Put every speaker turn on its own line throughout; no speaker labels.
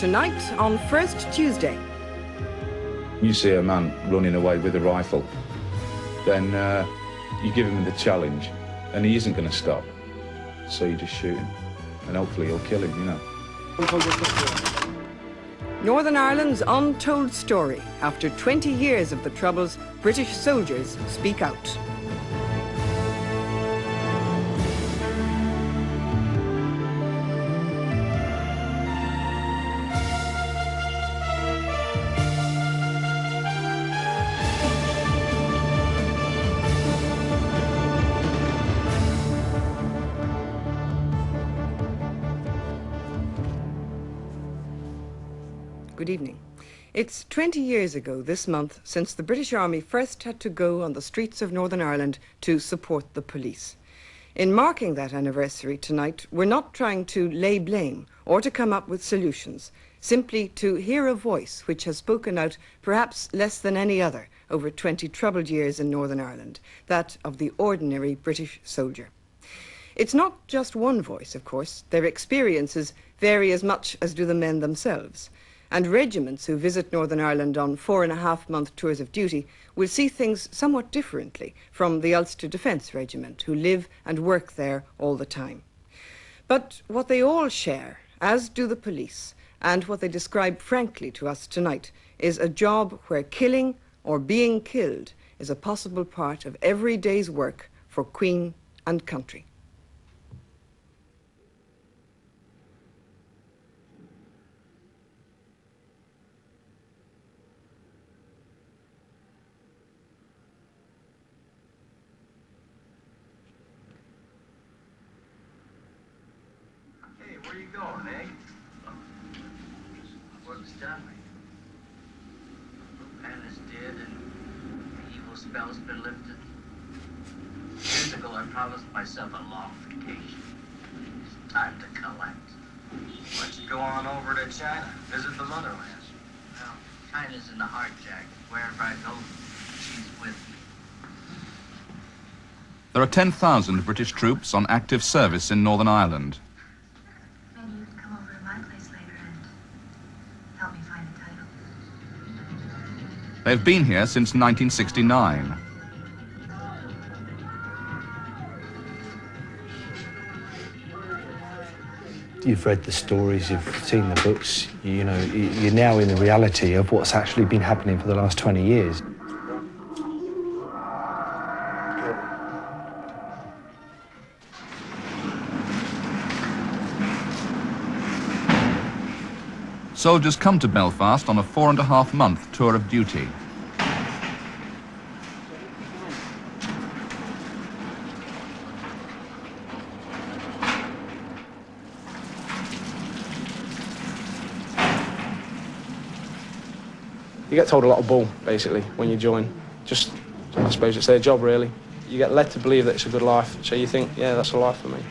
Tonight on First Tuesday.
You see a man running away with a rifle, then you give him the challenge, and he isn't going to stop. So you just shoot him, and hopefully you'll kill him, you know.
Northern Ireland's untold story. After 20 years of the Troubles, British soldiers speak out. Good evening. It's 20 years ago this month since the British Army first had to go on the streets of Northern Ireland to support the police. In marking that anniversary tonight, we're not trying to lay blame or to come up with solutions, simply to hear a voice which has spoken out perhaps less than any other over 20 troubled years in Northern Ireland, that of the ordinary British soldier. It's not just one voice, of course. Their experiences vary as much as do the men themselves. And regiments who visit Northern Ireland on 4.5-month tours of duty will see things somewhat differently from the Ulster Defence Regiment, who live and work there all the time. But what they all share, as do the police, and what they describe frankly to us tonight, is a job where killing or being killed is a possible part of every day's work for Queen and country.
Where you going, eh? Work's done. The pen is dead and the evil spell's been lifted. Years ago, I promised myself a long vacation. It's time to collect. Why don't you go on over to China, visit the motherland? Well, China's in the heart, Jack. Wherever I go, she's with me.
There are 10,000 British troops on active service in Northern Ireland. They've been here since 1969.
You've read the stories, you've seen the books, you know, you're now in the reality of what's actually been happening for the last 20 years.
Soldiers come to Belfast on a 4.5-month tour of duty.
You get told a lot of bull, basically, when you join. Just, I suppose it's their job, really. You get led to believe that it's a good life, so you think, yeah, that's a life for me.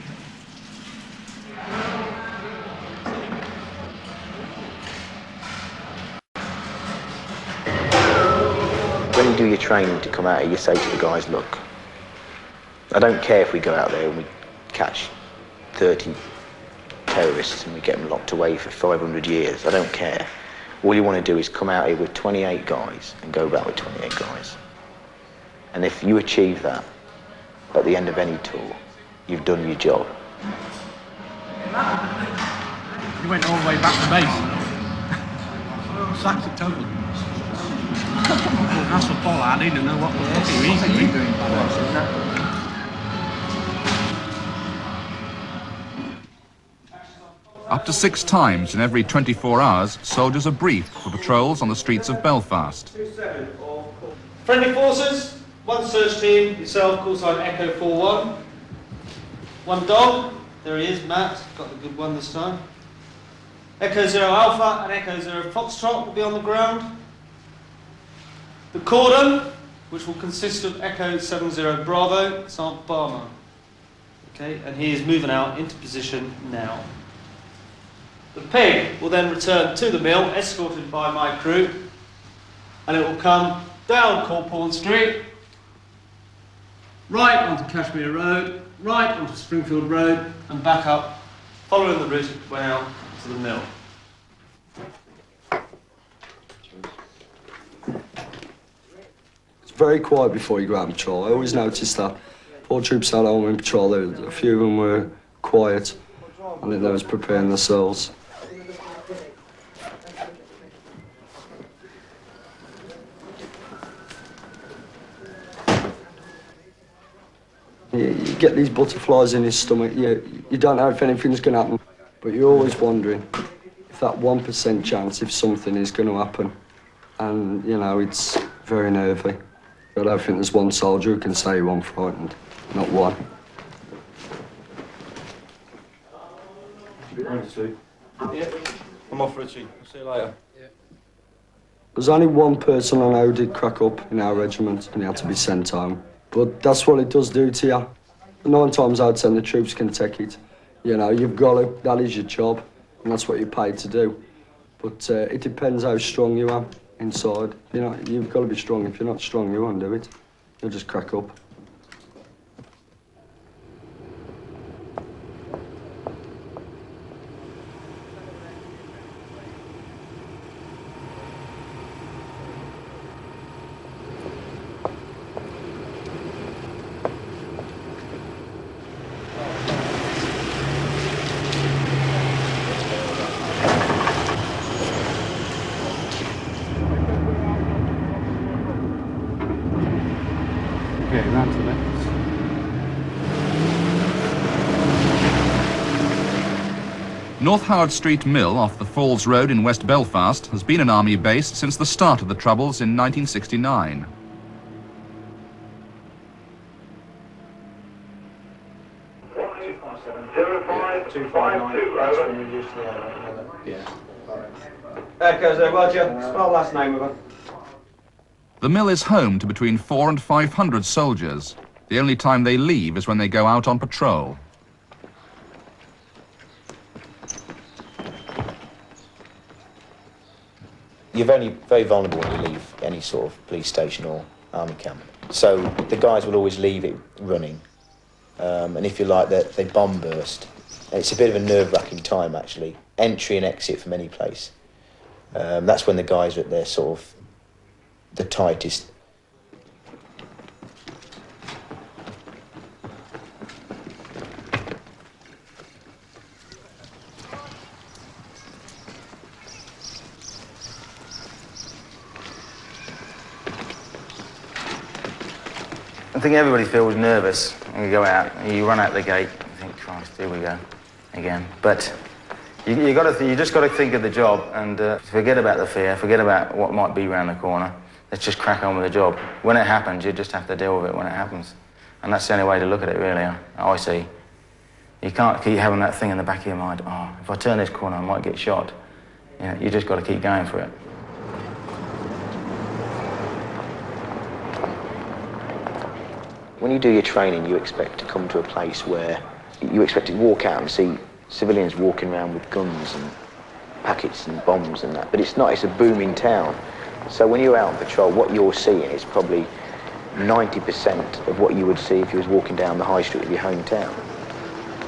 When you do your training to come out here, you say to the guys, look, I don't care if we go out there and we catch 30 terrorists and we get them locked away for 500 years. I don't care. All you want to do is come out here with 28 guys and go back with 28 guys. And if you achieve that at the end of any tour, you've done your job.
You went all the way back to base. Sacked it totally. That's for Paul. I need to know what the fucking reason you're doing.
Up to 6 times in every 24 hours, soldiers are briefed for patrols on the streets of Belfast.
Friendly forces, 1 search team, yourself, call sign Echo 41. 1 dog, there he is, Matt, got the good one this time. Echo 0 Alpha and Echo 0 Foxtrot will be on the ground. The cordon, which will consist of Echo 70 Bravo, Sergeant Barmer. Okay, and he is moving out into position now. The pig will then return to the mill, escorted by my crew, and it will come down Corporn Street, right onto Cashmere Road, right onto Springfield Road, and back up, following the route it went out to the mill.
very quiet before you go out on patrol. I always noticed that. All troops out home in patrol, a few of them were quiet. I think they was preparing themselves. You get these butterflies in your stomach. You don't know if anything's going to happen, but you're always wondering if that 1% chance if something is going to happen. And, you know, it's very nervy. I don't think there's one soldier who can say he wasn't frightened. Not one.
I'm off, Richie. I'll see you later.
There's only one person I know who did crack up in our regiment and he had to be sent home. But that's what it does do to you. 9 times out of 10 the troops can take it. You know, you've got to, that is your job, and that's what you're paid to do. But it depends how strong you are inside. You know, you've got to be strong. If you're not strong, you won't do it. You'll just crack up.
North Howard Street Mill off the Falls Road in West Belfast has been an army base since the start of the Troubles in 1969.
Echoes there, Roger. Spell last name of her.
The mill is home to between 400 and 500 soldiers. The only time they leave is when they go out on patrol.
You're very vulnerable when you leave any sort of police station or army camp. So the guys will always leave it running. And if you like, they bomb burst. And it's a bit of a nerve-wracking time, actually. Entry and exit from any place. That's when the guys are at their sort of the tightest.
I think everybody feels nervous when you go out. You run out the gate, you think, Christ, here we go again. But you just got to think of the job and forget about the fear, forget about what might be around the corner. Let's just crack on with the job. When it happens, you just have to deal with it when it happens. And that's the only way to look at it, really, I see. You can't keep having that thing in the back of your mind, oh, if I turn this corner, I might get shot. You know, you just got to keep going for it.
When you do your training, you expect to come to a place where you expect to walk out and see civilians walking around with guns and packets and bombs and that. But it's not, it's a booming town. So when you're out on patrol, what you're seeing is probably 90% of what you would see if you was walking down the high street of your hometown.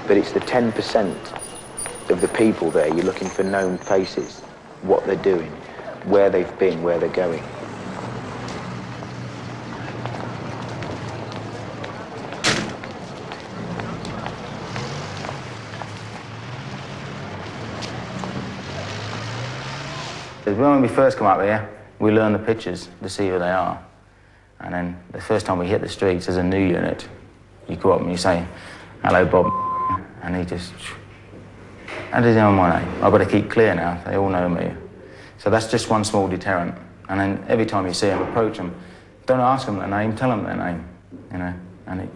But it's the 10% of the people there, you're looking for known faces, what they're doing, where they've been, where they're going.
When we first come up here, we learn the pictures to see who they are. And then the first time we hit the streets as a new unit, you go up and you say, hello, Bob. And he just, how does he know my name? I've got to keep clear now, they all know me. So that's just one small deterrent. And then every time you see them, approach them, don't ask them their name, tell them their name, you know. And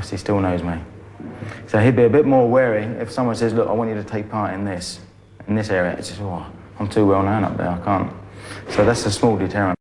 he still knows me. So he'd be a bit more wary if someone says, look, I want you to take part in this area. It's just, oh, I'm too well known up there, I can't. So that's a small deterrent.